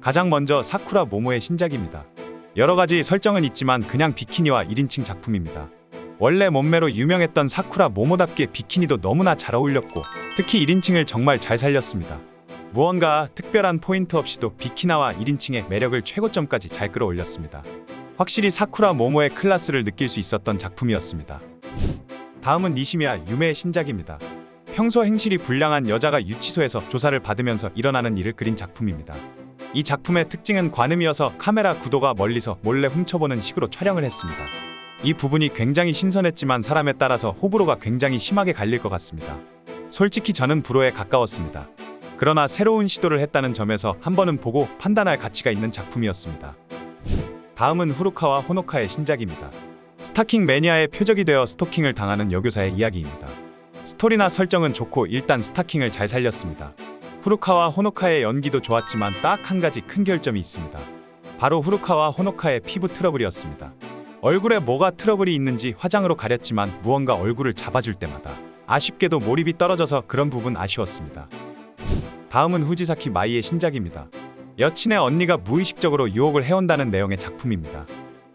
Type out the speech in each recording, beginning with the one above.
가장 먼저 사쿠라 모모의 신작입니다. 여러가지 설정은 있지만 그냥 비키니와 1인칭 작품입니다. 원래 몸매로 유명했던 사쿠라 모모답게 비키니도 너무나 잘 어울렸고 특히 1인칭을 정말 잘 살렸습니다. 무언가 특별한 포인트 없이도 비키나와 1인칭의 매력을 최고점까지 잘 끌어올렸습니다. 확실히 사쿠라 모모의 클래스를 느낄 수 있었던 작품이었습니다. 다음은 니시미야 유메의 신작입니다. 평소 행실이 불량한 여자가 유치소에서 조사를 받으면서 일어나는 일을 그린 작품입니다. 이 작품의 특징은 관음이어서 카메라 구도가 멀리서 몰래 훔쳐보는 식으로 촬영을 했습니다. 이 부분이 굉장히 신선했지만 사람에 따라서 호불호가 굉장히 심하게 갈릴 것 같습니다. 솔직히 저는 불호에 가까웠습니다. 그러나 새로운 시도를 했다는 점에서 한 번은 보고 판단할 가치가 있는 작품이었습니다. 다음은 후루카와 호노카의 신작입니다. 스타킹 매니아의 표적이 되어 스토킹을 당하는 여교사의 이야기입니다. 스토리나 설정은 좋고 일단 스타킹을 잘 살렸습니다. 후루카와 호노카의 연기도 좋았지만 딱 한 가지 큰 결점이 있습니다. 바로 후루카와 호노카의 피부 트러블이었습니다. 얼굴에 뭐가 트러블이 있는지 화장으로 가렸지만 무언가 얼굴을 잡아줄 때마다 아쉽게도 몰입이 떨어져서 그런 부분 아쉬웠습니다. 다음은 후지사키 마이의 신작입니다. 여친의 언니가 무의식적으로 유혹을 해온다는 내용의 작품입니다.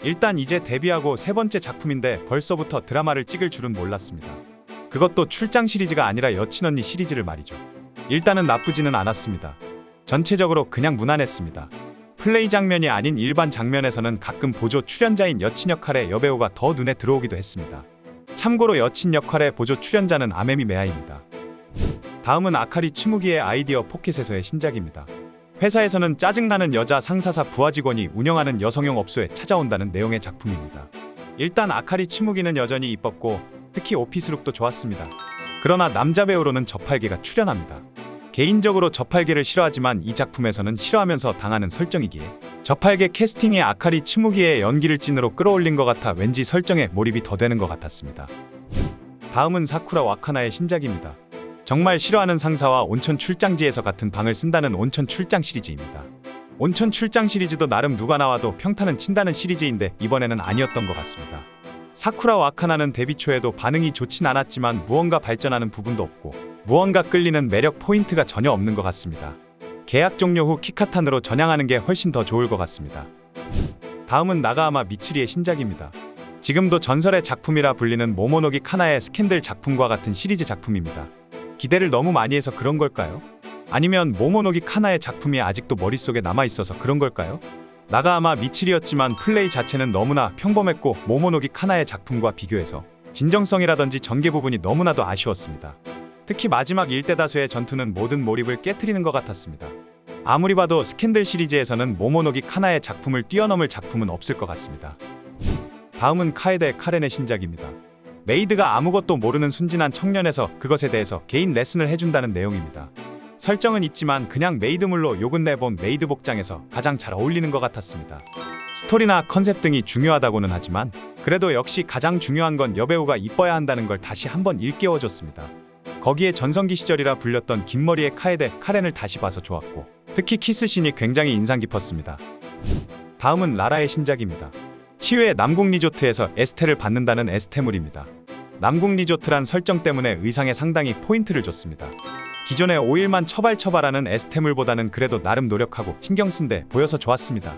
일단 이제 데뷔하고 세 번째 작품인데 벌써부터 드라마를 찍을 줄은 몰랐습니다. 그것도 출장 시리즈가 아니라 여친 언니 시리즈를 말이죠. 일단은 나쁘지는 않았습니다. 전체적으로 그냥 무난했습니다. 플레이 장면이 아닌 일반 장면에서는 가끔 보조 출연자인 여친 역할의 여배우가 더 눈에 들어오기도 했습니다. 참고로 여친 역할의 보조 출연자는 아메미 메아입니다. 다음은 아카리 츠무기의 아이디어 포켓에서의 신작입니다. 회사에서는 짜증나는 여자 상사사 부하 직원이 운영하는 여성용 업소에 찾아온다는 내용의 작품입니다. 일단 아카리 츠무기는 여전히 이뻤고 특히 오피스룩도 좋았습니다. 그러나 남자 배우로는 저팔계가 출연합니다. 개인적으로 저팔계를 싫어하지만 이 작품에서는 싫어하면서 당하는 설정이기에 저팔계 캐스팅에 아카리 츠무기의 연기를 찐으로 끌어올린 것 같아 왠지 설정에 몰입이 더 되는 것 같았습니다. 다음은 사쿠라 와카나의 신작입니다. 정말 싫어하는 상사와 온천 출장지에서 같은 방을 쓴다는 온천 출장 시리즈입니다. 온천 출장 시리즈도 나름 누가 나와도 평타는 친다는 시리즈인데 이번에는 아니었던 것 같습니다. 사쿠라 와카나는 데뷔 초에도 반응이 좋진 않았지만 무언가 발전하는 부분도 없고 무언가 끌리는 매력 포인트가 전혀 없는 것 같습니다. 계약 종료 후 키카탄으로 전향하는 게 훨씬 더 좋을 것 같습니다. 다음은 나가하마 미츠리의 신작입니다. 지금도 전설의 작품이라 불리는 모모노기 카나의 스캔들 작품과 같은 시리즈 작품입니다. 기대를 너무 많이 해서 그런 걸까요? 아니면 모모노기 카나의 작품이 아직도 머릿속에 남아있어서 그런 걸까요? 나가하마 미츠리였지만 플레이 자체는 너무나 평범했고 모모노기 카나의 작품과 비교해서 진정성이라든지 전개 부분이 너무나도 아쉬웠습니다. 특히 마지막 일대다수의 전투는 모든 몰입을 깨트리는 것 같았습니다. 아무리 봐도 스캔들 시리즈에서는 모모노기 카나의 작품을 뛰어넘을 작품은 없을 것 같습니다. 다음은 카에데 카렌의 신작입니다. 메이드가 아무것도 모르는 순진한 청년에서 그것에 대해서 개인 레슨을 해준다는 내용입니다. 설정은 있지만 그냥 메이드물로 욕은 내본 메이드 복장에서 가장 잘 어울리는 것 같았습니다. 스토리나 컨셉 등이 중요하다고는 하지만 그래도 역시 가장 중요한 건 여배우가 이뻐야 한다는 걸 다시 한번 일깨워줬습니다. 거기에 전성기 시절이라 불렸던 긴 머리의 카에데 카렌을 다시 봐서 좋았고 특히 키스씬이 굉장히 인상 깊었습니다. 다음은 라라의 신작입니다. 치유의 남궁 리조트에서 에스테를 받는다는 에스테물입니다. 남궁 리조트란 설정 때문에 의상에 상당히 포인트를 줬습니다. 기존의 5일만 처발처발하는 에스테물보다는 그래도 나름 노력하고 신경 쓴데 보여서 좋았습니다.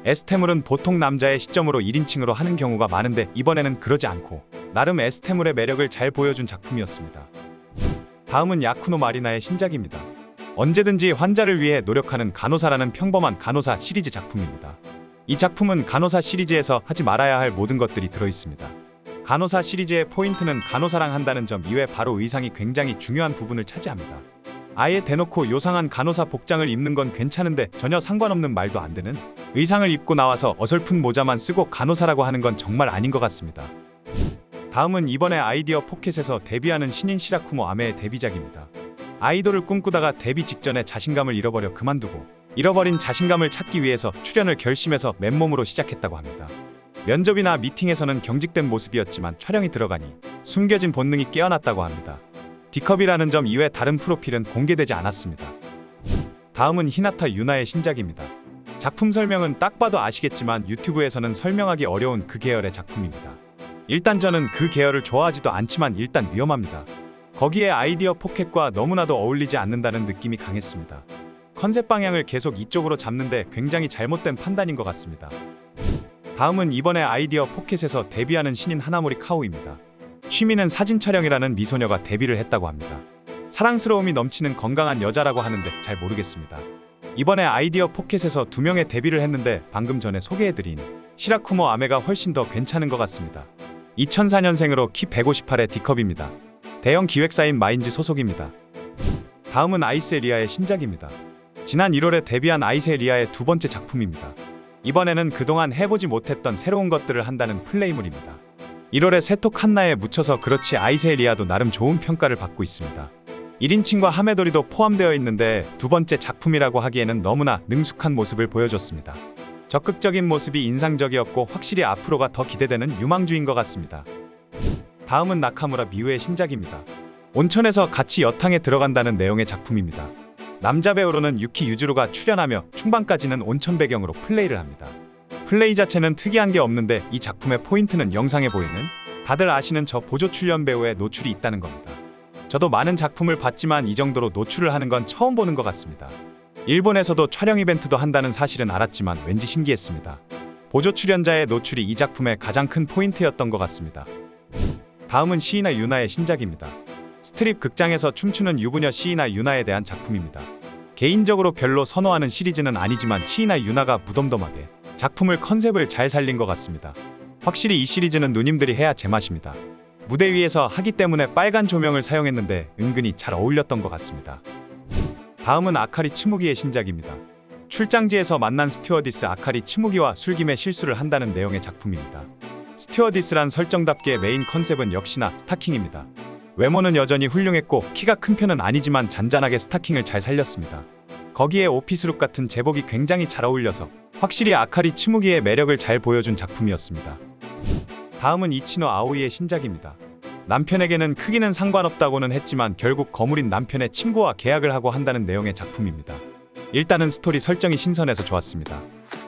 에스테물은 보통 남자의 시점으로 1인칭으로 하는 경우가 많은데 이번에는 그러지 않고 나름 에스테물의 매력을 잘 보여준 작품이었습니다. 다음은 야쿠노 마리나의 신작입니다. 언제든지 환자를 위해 노력하는 간호사라는 평범한 간호사 시리즈 작품입니다. 이 작품은 간호사 시리즈에서 하지 말아야 할 모든 것들이 들어있습니다. 간호사 시리즈의 포인트는 간호사랑 한다는 점 이외 바로 의상이 굉장히 중요한 부분을 차지합니다. 아예 대놓고 요상한 간호사 복장을 입는 건 괜찮은데 전혀 상관없는 말도 안 되는 의상을 입고 나와서 어설픈 모자만 쓰고 간호사라고 하는 건 정말 아닌 것 같습니다. 다음은 이번에 아이디어 포켓에서 데뷔하는 신인 시라쿠모 아메의 데뷔작입니다. 아이돌을 꿈꾸다가 데뷔 직전에 자신감을 잃어버려 그만두고 잃어버린 자신감을 찾기 위해서 출연을 결심해서 맨몸으로 시작했다고 합니다. 면접이나 미팅에서는 경직된 모습이었지만 촬영이 들어가니 숨겨진 본능이 깨어났다고 합니다. D컵이라는 점 이외 다른 프로필은 공개되지 않았습니다. 다음은 히나타 유나의 신작입니다. 작품 설명은 딱 봐도 아시겠지만 유튜브에서는 설명하기 어려운 그 계열의 작품입니다. 일단 저는 그 계열을 좋아하지도 않지만 일단 위험합니다. 거기에 아이디어 포켓과 너무나도 어울리지 않는다는 느낌이 강했습니다. 컨셉 방향을 계속 이쪽으로 잡는데 굉장히 잘못된 판단인 것 같습니다. 다음은 이번에 아이디어 포켓에서 데뷔하는 신인 하나모리 카오입니다. 취미는 사진 촬영이라는 미소녀가 데뷔를 했다고 합니다. 사랑스러움이 넘치는 건강한 여자라고 하는데 잘 모르겠습니다. 이번에 아이디어 포켓에서 2명의 데뷔를 했는데 방금 전에 소개해드린 시라쿠모 아메가 훨씬 더 괜찮은 것 같습니다. 2004년생으로 키 158의 D컵입니다. 대형 기획사인 마인즈 소속입니다. 다음은 아이세 리아의 신작입니다. 지난 1월에 데뷔한 아이세 리아의 2번째 작품입니다. 이번에는 그동안 해보지 못했던 새로운 것들을 한다는 플레이물입니다. 1월에 세톡 한나에 묻혀서 그렇지 아이세 리아도 나름 좋은 평가를 받고 있습니다. 1인칭과 하메도리도 포함되어 있는데 2번째 작품이라고 하기에는 너무나 능숙한 모습을 보여줬습니다. 적극적인 모습이 인상적이었고 확실히 앞으로가 더 기대되는 유망주인 것 같습니다. 다음은 나카무라 미우의 신작입니다. 온천에서 같이 여탕에 들어간다는 내용의 작품입니다. 남자 배우로는 유키 유즈루가 출연하며 중반까지는 온천 배경으로 플레이를 합니다. 플레이 자체는 특이한 게 없는데 이 작품의 포인트는 영상에 보이는 다들 아시는 저 보조 출연 배우의 노출이 있다는 겁니다. 저도 많은 작품을 봤지만 이 정도로 노출을 하는 건 처음 보는 것 같습니다. 일본에서도 촬영 이벤트도 한다는 사실은 알았지만 왠지 신기했습니다. 보조 출연자의 노출이 이 작품의 가장 큰 포인트였던 것 같습니다. 다음은 시이나 유나의 신작입니다. 스트립 극장에서 춤추는 유부녀 시이나 유나에 대한 작품입니다. 개인적으로 별로 선호하는 시리즈는 아니지만 시이나 유나가 무덤덤하게 작품을 컨셉을 잘 살린 것 같습니다. 확실히 이 시리즈는 누님들이 해야 제맛입니다. 무대 위에서 하기 때문에 빨간 조명을 사용했는데 은근히 잘 어울렸던 것 같습니다. 다음은 아카리 츠무기의 신작입니다. 출장지에서 만난 스튜어디스 아카리 츠무기와 술김에 실수를 한다는 내용의 작품입니다. 스튜어디스란 설정답게 메인 컨셉은 역시나 스타킹입니다. 외모는 여전히 훌륭했고 키가 큰 편은 아니지만 잔잔하게 스타킹을 잘 살렸습니다. 거기에 오피스룩 같은 제복이 굉장히 잘 어울려서 확실히 아카리 츠무기의 매력을 잘 보여준 작품이었습니다. 다음은 이치노 아오이의 신작입니다. 남편에게는 크기는 상관없다고는 했지만 결국 거물인 남편의 친구와 계약을 하고 한다는 내용의 작품입니다. 일단은 스토리 설정이 신선해서 좋았습니다.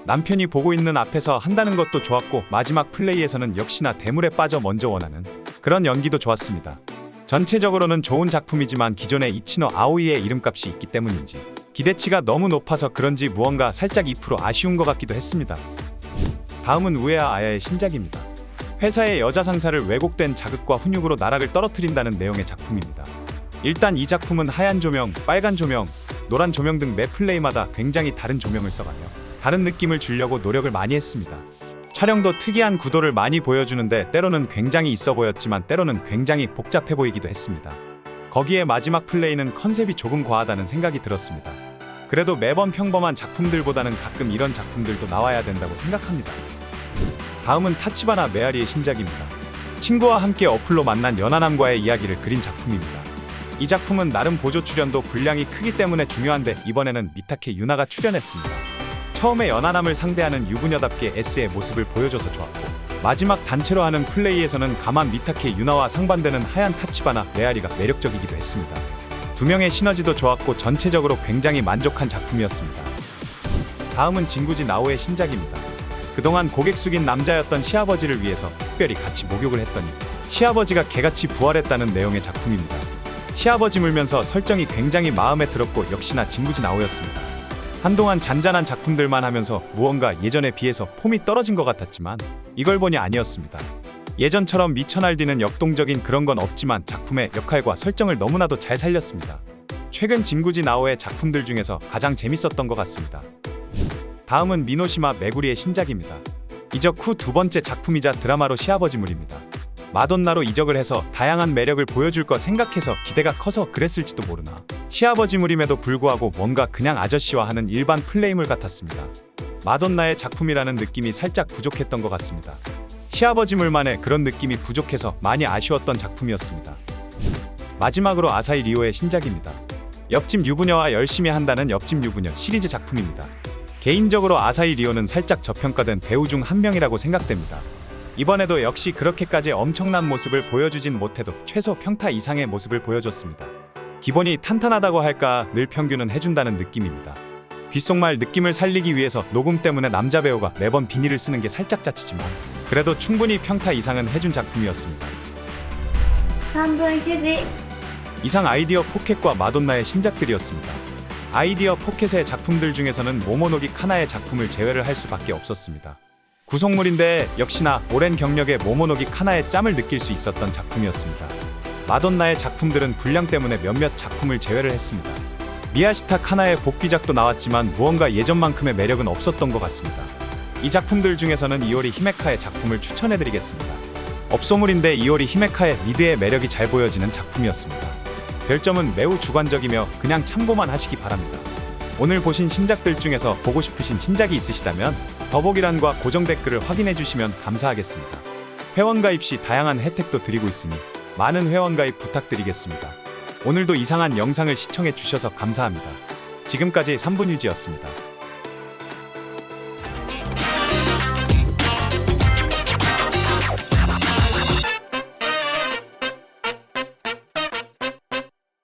남편이 보고 있는 앞에서 한다는 것도 좋았고 마지막 플레이에서는 역시나 대물에 빠져 먼저 원하는 그런 연기도 좋았습니다. 전체적으로는 좋은 작품이지만 기존의 이치노 아오이의 이름값이 있기 때문인지 기대치가 너무 높아서 그런지 무언가 살짝 2% 아쉬운 것 같기도 했습니다. 다음은 우에아 아야의 신작입니다. 회사의 여자 상사를 왜곡된 자극과 훈육으로 나락을 떨어뜨린다는 내용의 작품입니다. 일단 이 작품은 하얀 조명, 빨간 조명, 노란 조명 등 매 플레이마다 굉장히 다른 조명을 써가며 다른 느낌을 주려고 노력을 많이 했습니다. 촬영도 특이한 구도를 많이 보여주는데 때로는 굉장히 있어 보였지만 때로는 굉장히 복잡해 보이기도 했습니다. 거기에 마지막 플레이는 컨셉이 조금 과하다는 생각이 들었습니다. 그래도 매번 평범한 작품들보다는 가끔 이런 작품들도 나와야 된다고 생각합니다. 다음은 타치바나 메아리의 신작입니다. 친구와 함께 어플로 만난 연하남과의 이야기를 그린 작품입니다. 이 작품은 나름 보조 출연도 분량이 크기 때문에 중요한데 이번에는 미타케 유나가 출연했습니다. 처음에 연하남을 상대하는 유부녀답게 S의 모습을 보여줘서 좋았고 마지막 단체로 하는 플레이에서는 가만 미타케 유나와 상반되는 하얀 타치바나 메아리가 매력적이기도 했습니다. 2명의 시너지도 좋았고 전체적으로 굉장히 만족한 작품이었습니다. 다음은 진구지 나오의 신작입니다. 그동안 고개 숙인 남자였던 시아버지를 위해서 특별히 같이 목욕을 했더니 시아버지가 개같이 부활했다는 내용의 작품입니다. 시아버지 물면서 설정이 굉장히 마음에 들었고 역시나 진구지 나오였습니다. 한동안 잔잔한 작품들만 하면서 무언가 예전에 비해서 폼이 떨어진 것 같았지만 이걸 보니 아니었습니다. 예전처럼 미쳐 날뛰는 역동적인 그런 건 없지만 작품의 역할과 설정을 너무나도 잘 살렸습니다. 최근 진구지 나오의 작품들 중에서 가장 재밌었던 것 같습니다. 다음은 미노시마 메구리의 신작입니다. 이적 후 2번째 작품이자 드라마로 시아버지물입니다. 마돈나로 이적을 해서 다양한 매력을 보여줄 거 생각해서 기대가 커서 그랬을지도 모르나 시아버지물임에도 불구하고 뭔가 그냥 아저씨와 하는 일반 플레이물 같았습니다. 마돈나의 작품이라는 느낌이 살짝 부족했던 것 같습니다. 시아버지물만의 그런 느낌이 부족해서 많이 아쉬웠던 작품이었습니다. 마지막으로 아사히 리오의 신작입니다. 옆집 유부녀와 열심히 한다는 옆집 유부녀 시리즈 작품입니다. 개인적으로 아사히 리오는 살짝 저평가된 배우 중 한 명이라고 생각됩니다. 이번에도 역시 그렇게까지 엄청난 모습을 보여주진 못해도 최소 평타 이상의 모습을 보여줬습니다. 기본이 탄탄하다고 할까 늘 평균은 해준다는 느낌입니다. 귓속말 느낌을 살리기 위해서 녹음 때문에 남자 배우가 매번 비니를 쓰는 게 살짝 짜치지만 그래도 충분히 평타 이상은 해준 작품이었습니다. 半分휴지. 이상 아이디어 포켓과 마돈나의 신작들이었습니다. 아이디어 포켓의 작품들 중에서는 모모노기 카나의 작품을 제외를 할 수밖에 없었습니다. 구속물인데 역시나 오랜 경력의 모모노기 카나의 짬을 느낄 수 있었던 작품이었습니다. 마돈나의 작품들은 분량 때문에 몇몇 작품을 제외를 했습니다. 미야시타 카나의 복귀작도 나왔지만 무언가 예전만큼의 매력은 없었던 것 같습니다. 이 작품들 중에서는 이오리 히메카의 작품을 추천해드리겠습니다. 업소물인데 이오리 히메카의 미드의 매력이 잘 보여지는 작품이었습니다. 별점은 매우 주관적이며 그냥 참고만 하시기 바랍니다. 오늘 보신 신작들 중에서 보고 싶으신 신작이 있으시다면 더보기란과 고정 댓글을 확인해 주시면 감사하겠습니다. 회원가입 시 다양한 혜택도 드리고 있으니 많은 회원가입 부탁드리겠습니다. 오늘도 이상한 영상을 시청해 주셔서 감사합니다. 지금까지 3분유지였습니다.